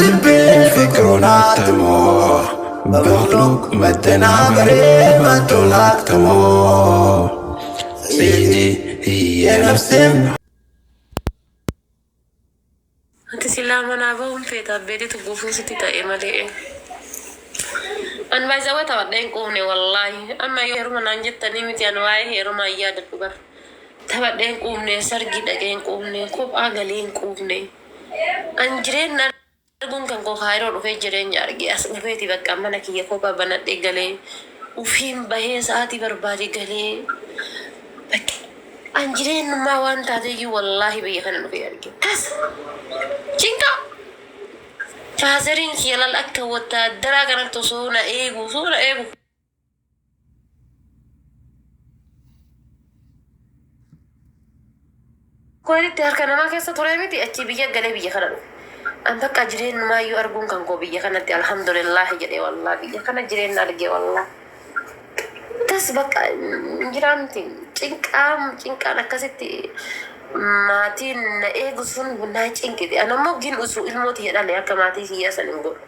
لبي فكرنا تمو بمخلوق مدنا بريد ما تلاك تمو سيدي هي نفسي. أنت سلام أنا أبغى في تابيتي تقوفوا ستي تأملي أنا بعزوة تودين كوني والله أما يهرم نانجت تنيمتي أنا واي هرم أياد الكبر تودين كوني سرقي دقين كوني كوب أغلين كوني أنجرين نرجون كان كو خيرون وفي جرين يارجي أسمعتي بقى أما نكية كوبا بنات إجلي وفيم بهي ساعتي بربادي جلي أنجرين ما وان تادي والله بيخنا نفي يارجي بس جينكا فازرين كيلا الأكل وتدرا كانت تصونا إيجو صورة إيجو كوالي تهركنا ما كيسة تريمتي أتي بيجا قلي بيجا خنا أنتك أجرين ما يأرجون كان كو بيجا خنا الحمد لله جدي والله بيجا خنا جرين نرجع والله تسبق جرامتي جينك أنا كستي maatiin na eegu sun bunaa cinkiti ana mogin usu ilmooti jedhale akka maatii kiyya sanin godhu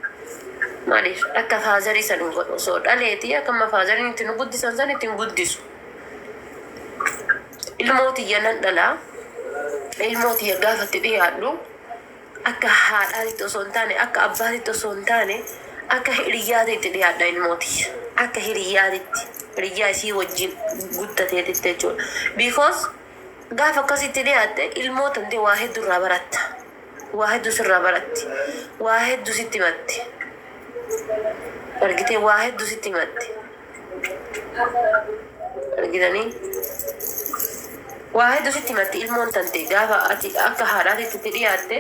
maaliif akka faazarii sanin godhu osoo dhaleeti akkama faazariin ittiin guddisan san ittiin guddisu ilmootiyya nan dhalaa ilmootiyya gaafatti dhiyaadhu akka haadhaatitti osoo hin taane akka abbaatitti osoo hin taane akka hiriyyaatitti dhiyaadha ilmootiyya akka hiriyyaa isii wajjin guddateetitti jechuudha because gaafa akkasitti dhiyaate ilmoota intee waa hedduu irraa baratta waa hedduu sirraa baratti waa hedduu sitti himatti argitee waa hedduu sitti himatti argitanii waa hedduu sitti himatti ilmoon tante gaafa ati akka haadhaatitti dhiyaatte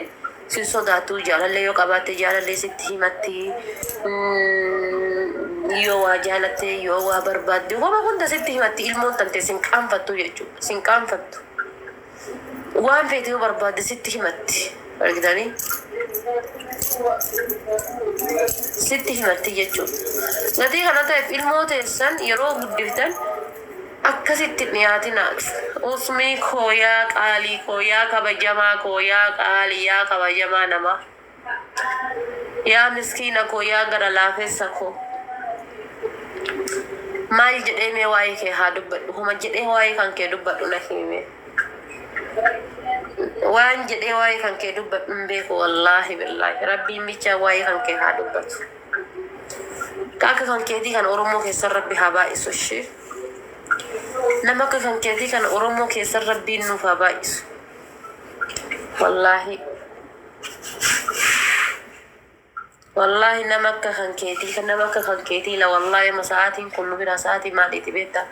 sin sodaatu jaalallee yoo qabaatte jaalallee sitti himatti yoo waa jaalatte yoo waa barbaadde wama hunda sitti himatti ilmoon tante sin qaanfattu jechuudha sin qaanfattu waan feetee barbaadde sitti himatti argitanii sitti himatti jechuudha gatii kana ta'eef ilmoo teessan yeroo guddiftan akkasitti dhiyaatinaaf usmii kooyaa qaalii kooyaa kabajamaa kooyaa qaalii yaa kabajamaa namaa yaa miskiina kooyaa gara laafessa koo maal jedhee mee waa'ee kee haa dubbadhu huma jedhee waa'ee kan kee dubbadhu na hime waan jedhee waa'ee kan kee dubbadhu hin beeku wallaahi billaahi rabbiin bicha waa'ee kan kee haa dubbatu akka kan keetii kan oromoo keessan rabbi haa baay'isu ishee nama akka kan keetii kan oromoo keessan rabbiin nuuf haa baay'isu wallaahi والله نمك كان كيتي كان نمك كان كيتي لا والله ما ساعتين كل بلا ساعتي ما لي تبيتا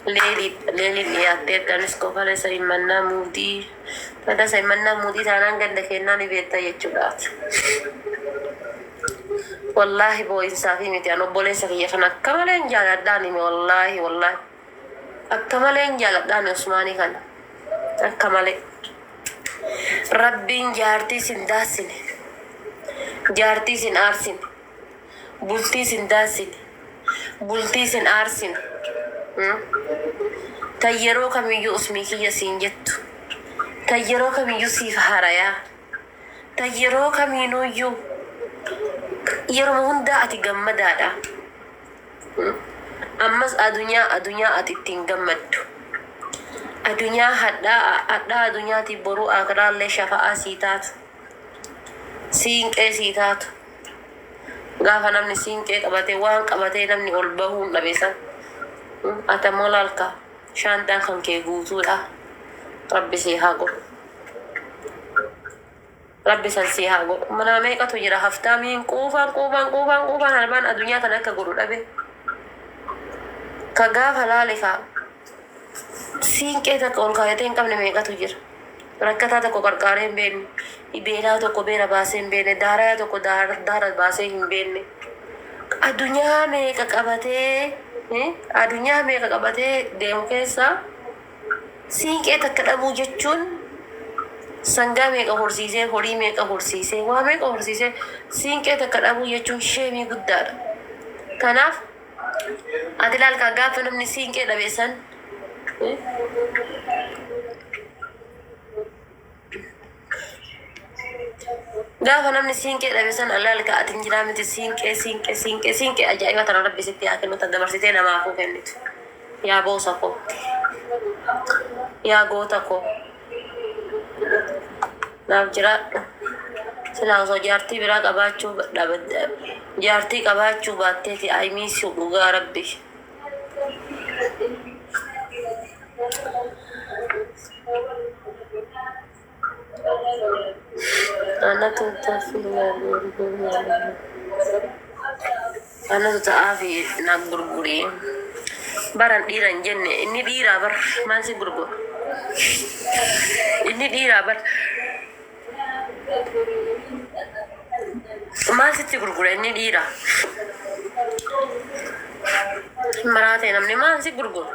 ليلي نياتي تنسكو فلا سري منا مودي فدا سري منا مودي تانان قد كنا نبيتا يجودات والله بو إنسافي متي أنا بولي سكية فنا كمالين جالت داني والله أكمالين جالت داني عثماني كان أكمالين ربين جارتي سنداسني jaartii sin aarsin bultii sin daasin bultii sin aarsin tan yeroo kamiyyuu usmii kiyya siin jettu tan yeroo kamiyyuu siif harayaa tan yeroo kamiinuyyuu yeroo hundaa ati gammadaadha ammas adunyaa ati ittiin gammaddu adunyaa hadhaa adunyaati boruu akiraallee shafa'aa sii taatu siinqee sii taatu gaafa namni siinqee qabatee waan qabatee namni ol bahuun dhabeessan atamoo laalka shaantaan kan kee guutuudha rabbi sii haa godhu rabbi san sii haa godhu mana meeqatu jira haftaamiin quufaan halmaan adunyaa kana akka godhu dhabe ka gaafa laalikaa siinqee takka ol kaayatee hin qabne meeqatu jira rakkataa tokko qarqaaree hin beekne ibeelaa tokko beela baasee hin beekne daarayaa tokko daara baasee hin beekne adunyaa meeqa qabatee deemu keessaa siinqee takka dhabuu jechuun sangaa meeqa horsiisee horii meeqa horsiisee waa meeqa horsiisee siinqee takka dhabuu jechuun sheemii guddaadha kanaaf ati laalkaa gaafa namni siinqee dhabeessan قاف أنا من سينك إذا بيسن الله لك أتنجرا من سينك أجايبة أنا ربي ستي أكل متدمر ستين ما أخو كنت يا بوسكو يا غوتكو نعم جرا سلا سو جارتي برا قباچو دبد جارتي قباچو باتتي اي ميس يو ربي انا تنتفي انا تتعافي نغرغري بران ديران جنة اني ديرا بر ما سي غرغر اني ديرا بر ما ستي غرغر اني ديرا مراتي نمني ما سي غرغر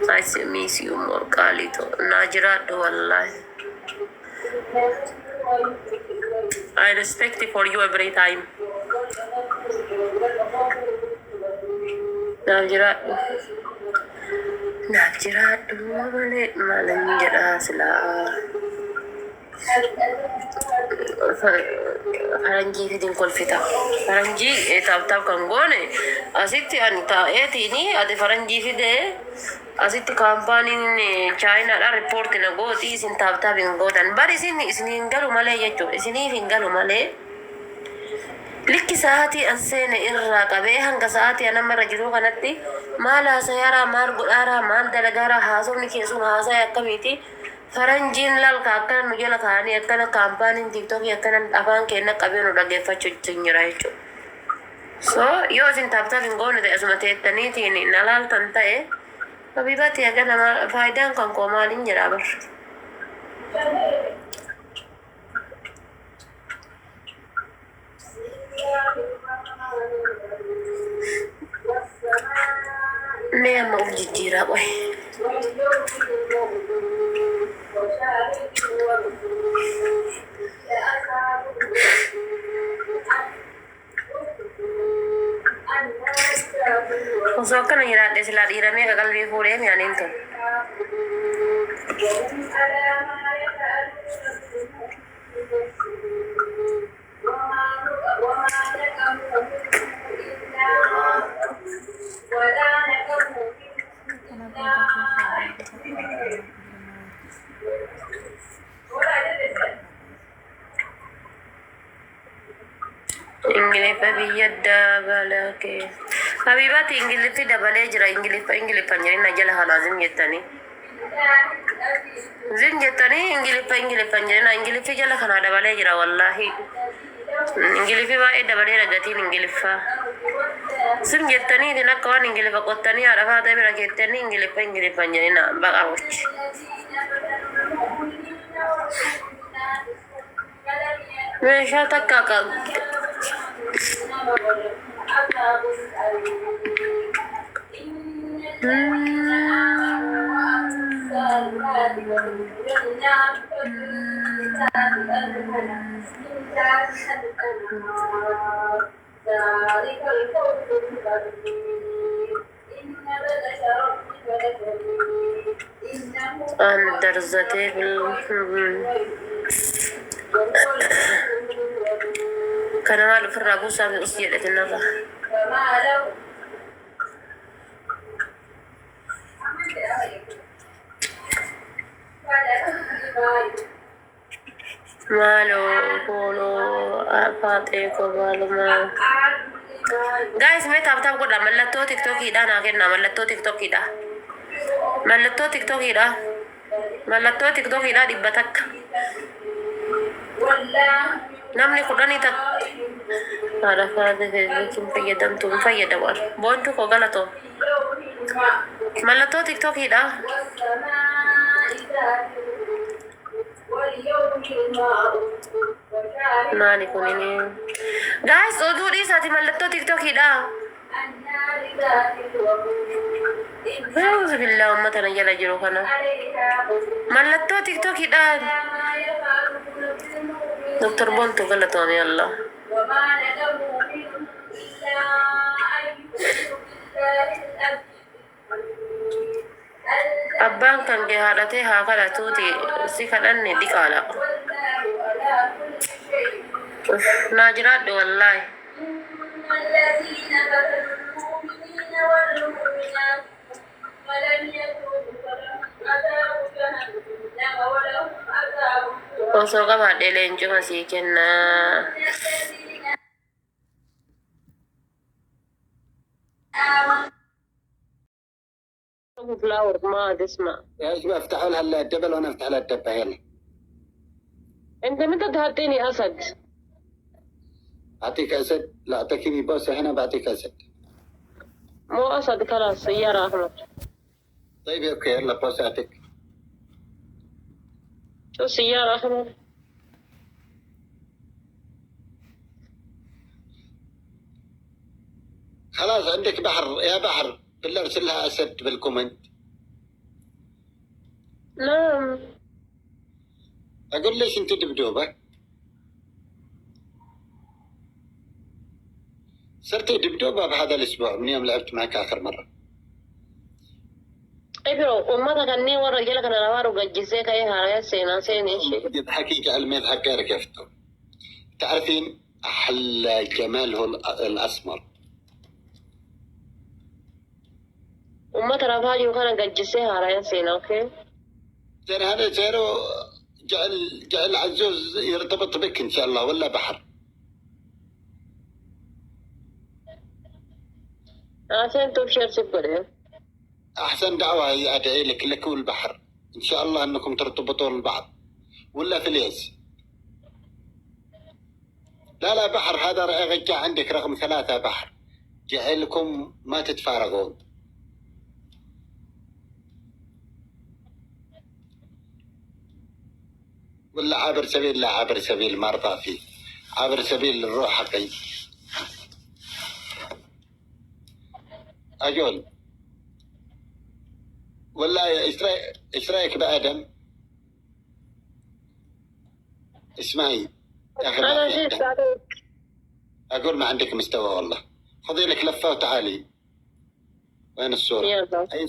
I say miss you more Kalito Najrat والله I respect it for you every time Najrat ما لنجرا سلا فرنجي في دين كل فتا فرنجي تاب كانغوني أسيتي أنت إتيني أدي فرنجي في ده أسيتي كامباني China لا ريبورت نقولي سين تاب إنغوتان باري سين إنغالو مالي يجو سيني في إنغالو مالي لكي ساعتي أنسين إرّا قبيهن كساعتي أنا مرة جرو كانتي مالا سيارة مال قرارة مال دلقارة هاسوني كيسون هاسا يكميتي فرنجين لالك أكنا نجيلا كاني أكنا كامباني تيك توك أكنا أفان كينا قبينو رجفة تنجرايشو so yo sin tapta vingone de asumate taniti ni nalal tanta e habibati agana ma faidan kan ko malin jarabar ne ma ujira boy so kan ira de sila ira me gagal vi pure me anin to English biyadda balake habibati English dabale jira English panjari najala halazim yettani zin yettani English panjari na English jala kana dabale jira wallahi English ba e dabale ragati English fa zin yettani dina kawan English qottani arafa da bira yettani English panjari na baqawch mesha takka درزتي كان ماله في الرابوسة من أسجلة النظر ماله بولو فاتيكو ماله ما guys मैं ताप को dah मल्लतो TikTok ida ना के ना मल्लतो TikTok ida मल्लतो TikTok ida di batak namni kudani tak ada fade Facebook fayyadam tum fayyadawal bontu ko galato mallatoh TikTok ida nani kunini guys odu di sati mallatoh TikTok ida Alhamdulillah ummatan jala jiro kana mallatoh TikTok ida Dokter Bontu galatoni Allah Abbaan kan gehaadhatee haa kadhatuuti si kadhanne diqaala ناجرات والله. الذين فتنوا المؤمنين والمؤمنات ولم يتوبوا فلهم عذاب جهنم ولهم عذاب وسوق ما دلين جوا سيكنا. فلاور ما تسمع. يا ايش افتح لها الدبل وانا افتح لها الدبه يلا. انت متى تعطيني اسد؟ اعطيك اسد؟ لا اعطيكي بوسه هنا بعطيك اسد. مو اسد خلاص سيارة احمد. طيب اوكي يلا بوساتك. شو سيارة احمد؟ خلاص عندك بحر يا بحر بالله ارسل لها اسد بالكومنت. نعم. اقول ليش انت دبدوبه؟ صرتي دبدوبه بهذا الاسبوع من يوم لعبت معك اخر مره. ابرو امتك اني ورا جلك انا نوارو قجزيك اي هاي سينا سيني شيء. يضحكيك على المضحك غيرك يفتو. تعرفين احلى جمال هو الاسمر. امتك رفاجي وكان قجزي هاي سينا اوكي. زين هذا سيرو جعل عزوز يرتبط بك ان شاء الله ولا بحر. عشان تبشر سبقوا. احسن دعوه ادعي لك والبحر ان شاء الله انكم ترتبطون ببعض ولا فليس. لا بحر هذا رجع عندك رقم 3 بحر جعلكم ما تتفارقون. ولا عابر سبيل. لا عابر سبيل ما ارضى فيه. عابر سبيل الروح حقي. اقول ولا ايش رايك بادم؟ اسمعي يا اخي انا جيت عليك. اقول ما عندك مستوى والله. خذي لك لفه وتعالي. وين الصوره؟ يلا. أي